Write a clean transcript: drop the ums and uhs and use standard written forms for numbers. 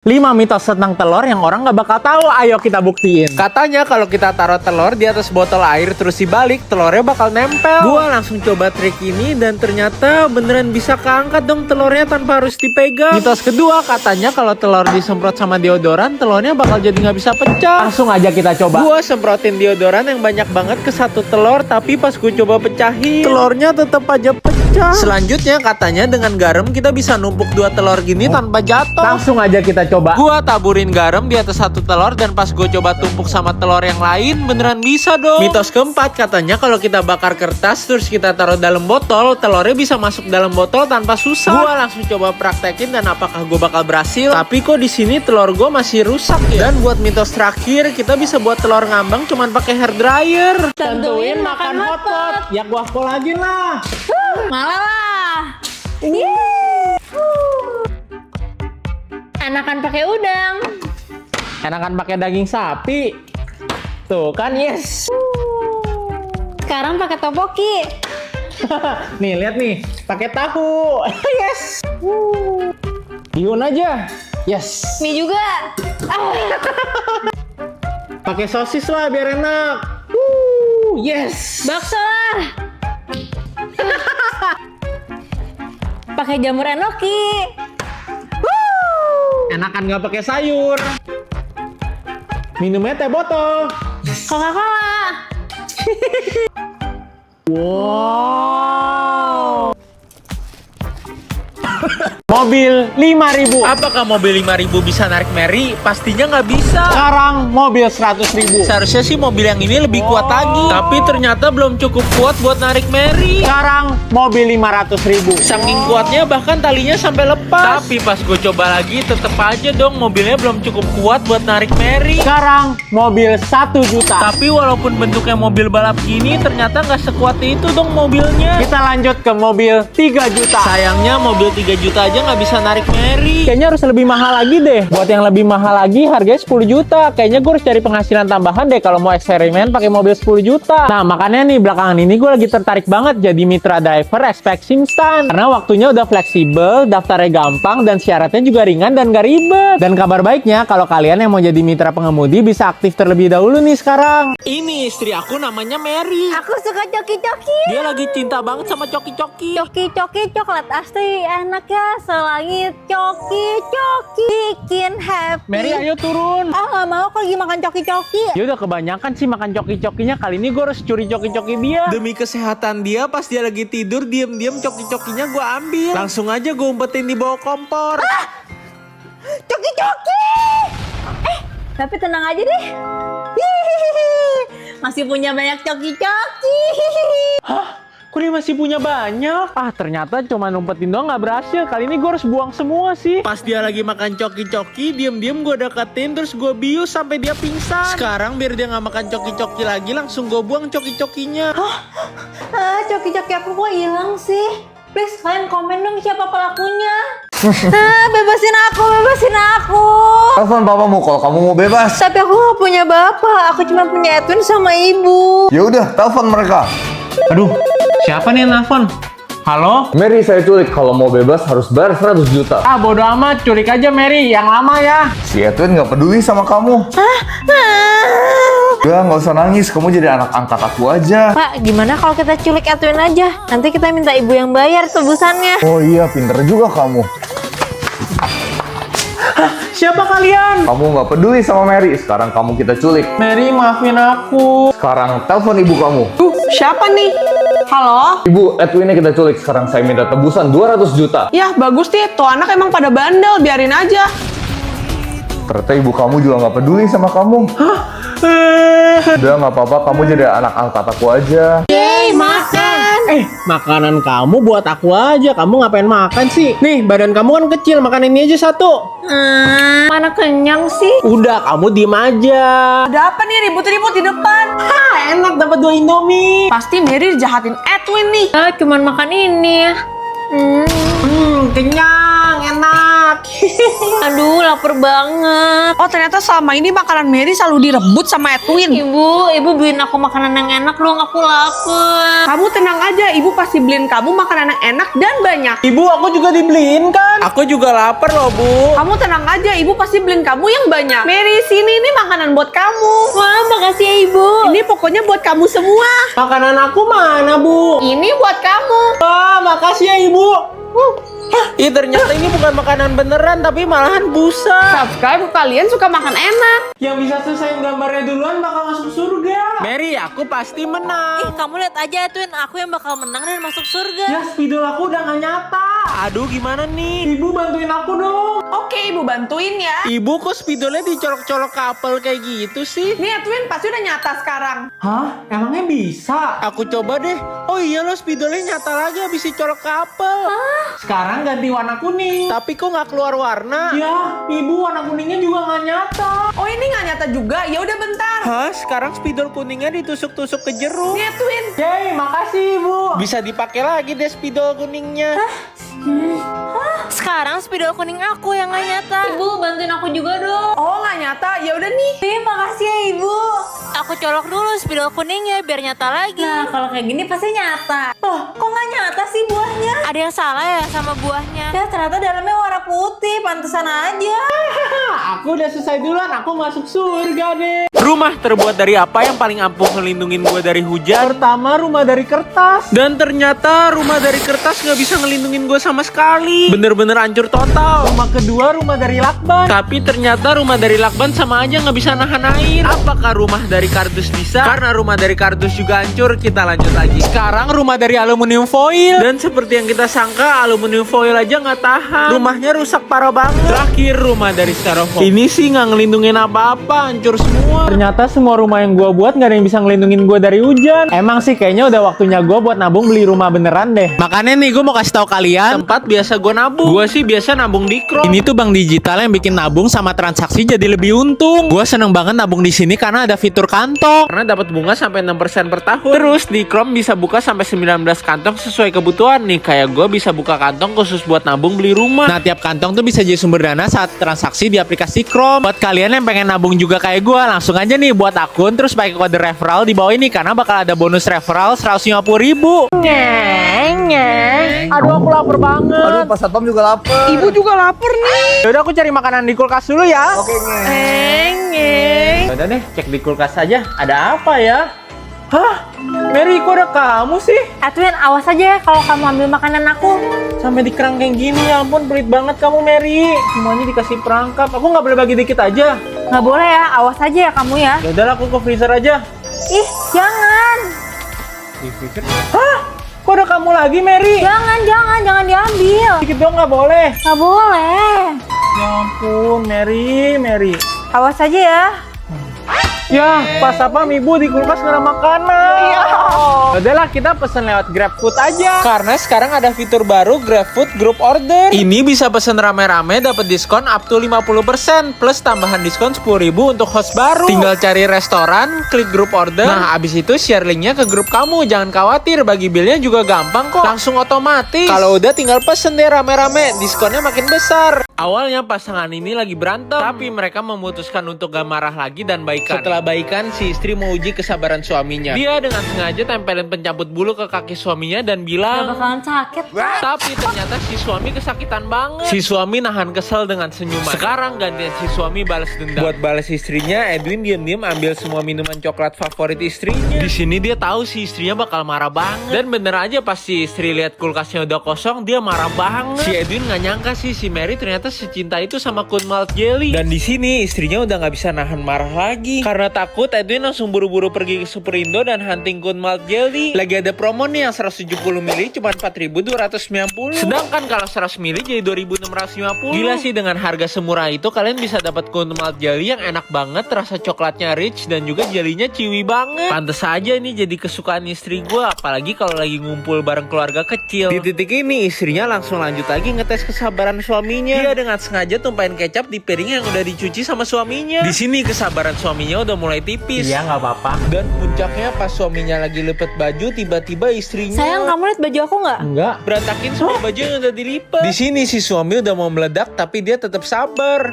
5 mitos tentang telur yang orang nggak bakal tahu. Ayo kita buktiin. Katanya kalau kita taruh telur di atas botol air terus dibalik, telurnya bakal nempel. Gua langsung coba trik ini dan ternyata beneran bisa keangkat dong telurnya tanpa harus dipegang. Mitos kedua, katanya kalau telur disemprot sama deodoran, telurnya bakal jadi nggak bisa pecah. Langsung aja kita coba. Gua semprotin deodoran yang banyak banget ke satu telur, tapi pas gue coba pecahin, telurnya tetap aja pecah. Selanjutnya katanya dengan garam kita bisa numpuk 2 telur gini tanpa jatuh. Langsung aja kita coba. Gua taburin garam di atas satu telur dan pas gue coba tumpuk sama telur yang lain, beneran bisa dong. Mitos keempat, katanya kalau kita bakar kertas terus kita taruh dalam botol, telurnya bisa masuk dalam botol tanpa susah. Gua langsung coba praktekin dan apakah gue bakal berhasil? Tapi kok di sini telur gue masih rusak ya. Dan buat mitos terakhir, kita bisa buat telur ngambang cuman pakai hair dryer. Tentuin makan hotpot. Ya gua kolagin lah. Malah lah. Enakan pakai udang. Enakan pakai daging sapi. Tuh kan, yes. Sekarang pakai topoki. Nih, lihat nih, pakai tahu. Yes. Bihun aja. Yes. Mie juga. Pakai sosis lah biar enak. Yes. Bakso lah. Pakai jamur enoki. Enakan nggak pakai sayur. Minumnya teh botol. Coca-Cola. Wow. Mobil 5.000. Apakah mobil 5.000 bisa narik Mary? Pastinya nggak bisa. Sekarang mobil 100.000. Seharusnya sih mobil yang ini lebih kuat lagi. Tapi ternyata belum cukup kuat buat narik Mary. Sekarang mobil 500.000. Saking kuatnya bahkan talinya sampai lepas. Tapi pas gue coba lagi tetep aja dong mobilnya belum cukup kuat buat narik Mary. Sekarang mobil 1 juta. Tapi walaupun bentuknya mobil balap gini, ternyata nggak sekuat itu dong mobilnya. Kita lanjut ke mobil 3 juta. Sayangnya mobil 3 juta aja nggak bisa narik Mary. Kayaknya harus lebih mahal lagi deh. Buat yang lebih mahal lagi harganya 10 juta. Kayaknya gue harus cari penghasilan tambahan deh kalau mau eksperimen pakai mobil 10 juta. Nah makanya nih belakangan ini gue lagi tertarik banget jadi mitra driver Expect Instant. Karena waktunya udah fleksibel, daftarnya gampang, dan syaratnya juga ringan dan gak ribet. Dan kabar baiknya kalau kalian yang mau jadi mitra pengemudi bisa aktif terlebih dahulu nih sekarang. Ini istri aku namanya Mary. Aku suka coki-coki. Dia lagi cinta banget sama coki-coki. Coki-coki coklat asli enak ya. Selangit coki-coki bikin happy. Mary ayo turun. Nggak mau, aku lagi makan coki-coki. Ya udah kebanyakan sih makan coki-cokinya. Kali ini gue harus curi coki-coki dia. Demi kesehatan dia, pas dia lagi tidur diam-diam coki-cokinya gue ambil. Langsung aja gue umpetin di bawah kompor. Coki-coki. Tapi tenang aja deh. Masih punya banyak coki-coki. Hah? Kok dia masih punya banyak? Ternyata cuma numpetin doang nggak berhasil. Kali ini gue harus buang semua sih. Pas dia lagi makan coki-coki, diem-diem gue deketin, terus gue bius sampai dia pingsan. Sekarang biar dia nggak makan coki-coki lagi, langsung gue buang coki-cokinya. Coki-coki aku kok hilang sih? Please kalian komen dong siapa pelakunya. Bebasin aku. Telepon papamu kalau kamu mau bebas. Tapi aku nggak punya bapak, aku cuma punya Edwin sama ibu. Ya udah, telepon mereka. Aduh, siapa nih yang nelfon? Halo? Mary, saya culik. Kalau mau bebas harus bayar 100 juta. Bodo amat, culik aja Mary, yang lama ya. Si Edwin nggak peduli sama kamu. Udah, nggak usah nangis. Kamu jadi anak angkat aku aja. Pak, gimana kalau kita culik Edwin aja? Nanti kita minta ibu yang bayar tebusannya. Oh iya, pinter juga kamu. Siapa kalian? Kamu nggak peduli sama Mary. Sekarang kamu kita culik. Mary, maafin aku. Sekarang telepon ibu kamu. Siapa nih? Halo? Ibu, Edwinnya kita culik. Sekarang saya minta tebusan 200 juta. Ya bagus deh, tuh anak emang pada bandel, biarin aja. Ternyata ibu kamu juga nggak peduli sama kamu. Udah, nggak apa-apa. Kamu jadi anak angkat aku aja. Yeay, makan. Makanan kamu buat aku aja. Kamu ngapain makan sih? Nih, badan kamu kan kecil. Makan ini aja satu. Mana kenyang sih? Udah, kamu diem aja. Ada apa nih ribut-ribut di depan? Enak dapat 2 Indomie. Pasti Mary jahatin Edwin nih. Cuman makan ini. kenyang, enak. Aduh, lapar banget. Oh ternyata selama ini makanan Mary selalu direbut sama Edwin. Ibu beliin aku makanan yang enak dong, aku lapar. Kamu tenang aja, ibu pasti beliin kamu makanan yang enak dan banyak. Ibu, aku juga dibeliin kan? Aku juga lapar loh, Bu. Kamu tenang aja, ibu pasti beliin kamu yang banyak. Mary, sini ini makanan buat kamu. Wah, makasih ya ibu. Ini pokoknya buat kamu semua. Makanan aku mana, Bu? Ini buat kamu. Wah, makasih ya, Ibu. Ih, ternyata ini bukan makanan beneran, tapi malahan busa. Subscribe kalian suka makan enak. Yang bisa selesaiin gambarnya duluan bakal masuk surga. Mary, aku pasti menang. Kamu lihat aja Twin, aku yang bakal menang dan masuk surga. Ya, spidol aku udah gak nyata. Aduh, gimana nih? Ibu bantuin aku dong. Oke, ibu bantuin ya. Ibu, kok spidolnya dicolok-colok kapal kayak gitu sih? Nih Edwin pasti udah nyata sekarang. Hah? Emangnya bisa? Aku coba deh. Oh iya loh, spidolnya nyata lagi habis dicolok kapal. Sekarang ganti warna kuning. Tapi kok nggak keluar warna? Ya, ibu warna kuningnya juga nggak nyata. Oh ini nggak nyata juga? Ya udah bentar. Hah? Sekarang spidol kuningnya ditusuk-tusuk ke jeruk. Nih Edwin. Yeay, makasih ibu. Bisa dipakai lagi deh spidol kuningnya. Sekarang spidol kuning aku yang gak nyata. Ibu, bantuin aku juga dong. Oh nggak nyata? Ya udah nih. Makasih ya ibu. Aku colok dulu spidol kuningnya biar nyata lagi. Nah, kalau kayak gini pasti nyata. Loh, kok nggak nyata sih buahnya? Ada yang salah ya sama buahnya? Ya, ternyata dalamnya warna putih, pantesan aja. Aku udah selesai duluan, aku masuk surga deh. Rumah terbuat dari apa yang paling ampuh ngelindungin gue dari hujan? Pertama, rumah dari kertas. Dan ternyata rumah dari kertas nggak bisa ngelindungin gue sama sekali. Bener-bener hancur total. Rumah kedua, rumah dari lakban. Tapi ternyata rumah dari lakban sama aja nggak bisa nahan air. Apakah rumah dari kardus bisa? Karena rumah dari kardus juga hancur, kita lanjut lagi. Sekarang rumah dari aluminium foil. Dan seperti yang kita sangka, aluminium foil aja nggak tahan. Rumahnya rusak parah banget. Terakhir, rumah dari styrofoam. Ini sih nggak ngelindungin apa-apa, hancur semua. Ternyata semua rumah yang gua buat nggak ada yang bisa ngelindungin gua dari hujan. Emang sih kayaknya udah waktunya gua buat nabung beli rumah beneran deh. Makanya nih gua mau kasih tahu kalian tempat biasa gua nabung. Gua sih biasa nabung di Chrome. Ini tuh bank digital yang bikin nabung sama transaksi jadi lebih untung. Gua seneng banget nabung di sini karena ada fitur kantong. Karena dapat bunga sampai 6% per tahun. Terus di Chrome bisa buka sampai 19 kantong sesuai kebutuhan nih. Kayak gua bisa buka kantong khusus buat nabung beli rumah. Nah, tiap kantong tuh bisa jadi sumber dana saat transaksi di aplikasi Chrome. Buat kalian yang pengen nabung juga kayak gua, langsung aja nih buat akun terus pakai kode referral di bawah ini karena bakal ada bonus referral 150.000. Aduh, aku lapar banget. Aduh, Pak Satpam juga lapar. Ibu juga lapar nih. Yaudah, aku cari makanan di kulkas dulu ya. Oke, Nge. Yaudah deh, cek di kulkas aja. Ada apa ya? Hah? Mary, kok ada kamu sih? Edwin, awas aja ya kalau kamu ambil makanan aku. Sampai di kerangkeng gini, ya ampun, pelit banget kamu, Mary. Semuanya dikasih perangkap. Aku nggak boleh bagi dikit aja. Nggak boleh ya, awas aja ya kamu ya. Yaudah, aku ke freezer aja. Ih, jangan. Di freezer? Hah? Kok ada kamu lagi, Mary? Jangan diambil. Dikit dong, nggak boleh. Nggak boleh. Ya ampun, Mary. Awas aja ya. Ya, pas apa ibu di kulkas nggak ada makanan. Iya. Udahlah, kita pesen lewat GrabFood aja. Karena sekarang ada fitur baru GrabFood Group Order. Ini bisa pesen rame-rame dapat diskon up to 50% plus tambahan diskon 10.000 untuk host baru. Tinggal cari restoran, klik Group Order. Nah, abis itu share linknya ke grup kamu. Jangan khawatir, bagi bilnya juga gampang kok. Langsung otomatis. Kalau udah tinggal pesen deh rame-rame, diskonnya makin besar. Awalnya pasangan ini lagi berantem, tapi mereka memutuskan untuk gak marah lagi dan baikan. Setelah baikan, si istri mau uji kesabaran suaminya. Dia dengan sengaja tempelin pencabut bulu ke kaki suaminya dan Gak bilang, bakalan sakit. tapi ternyata si suami kesakitan banget. Si suami nahan kesel dengan senyuman. Sekarang gantian si suami balas dendam. Buat balas istrinya, Edwin diam-diam ambil semua minuman coklat favorit istrinya. Di sini dia tahu si istrinya bakal marah banget. Dan bener aja pas si istri lihat kulkasnya udah kosong, dia marah banget. Si Edwin nggak nyangka sih si Mary ternyata secinta itu sama Kun Malt Jelly. Dan di sini istrinya udah nggak bisa nahan marah lagi. Karena takut, Edwin langsung buru-buru pergi ke Superindo dan hunting Kun Malt Jelly. Lagi ada promo nih yang 170 ml cuma 4.290. Sedangkan kalau 100 ml jadi 2.650. Gila sih, dengan harga semurah itu kalian bisa dapat Kun Malt Jelly yang enak banget, rasa coklatnya rich dan juga jelinya chewy banget. Pantes aja ini jadi kesukaan istri gue, apalagi kalau lagi ngumpul bareng keluarga kecil. Di titik ini istrinya langsung lanjut lagi ngetes kesabaran suaminya. Dia dengan sengaja tumpahin kecap di piring yang udah dicuci sama suaminya. Di sini kesabaran suaminya udah mulai tipis. Iya, nggak apa-apa. Dan puncaknya pas suaminya lagi lipet baju, tiba-tiba istrinya... Sayang, kamu lihat baju aku nggak? Enggak, berantakin semua baju yang udah dilipat. Di sini si suami udah mau meledak, tapi dia tetap sabar.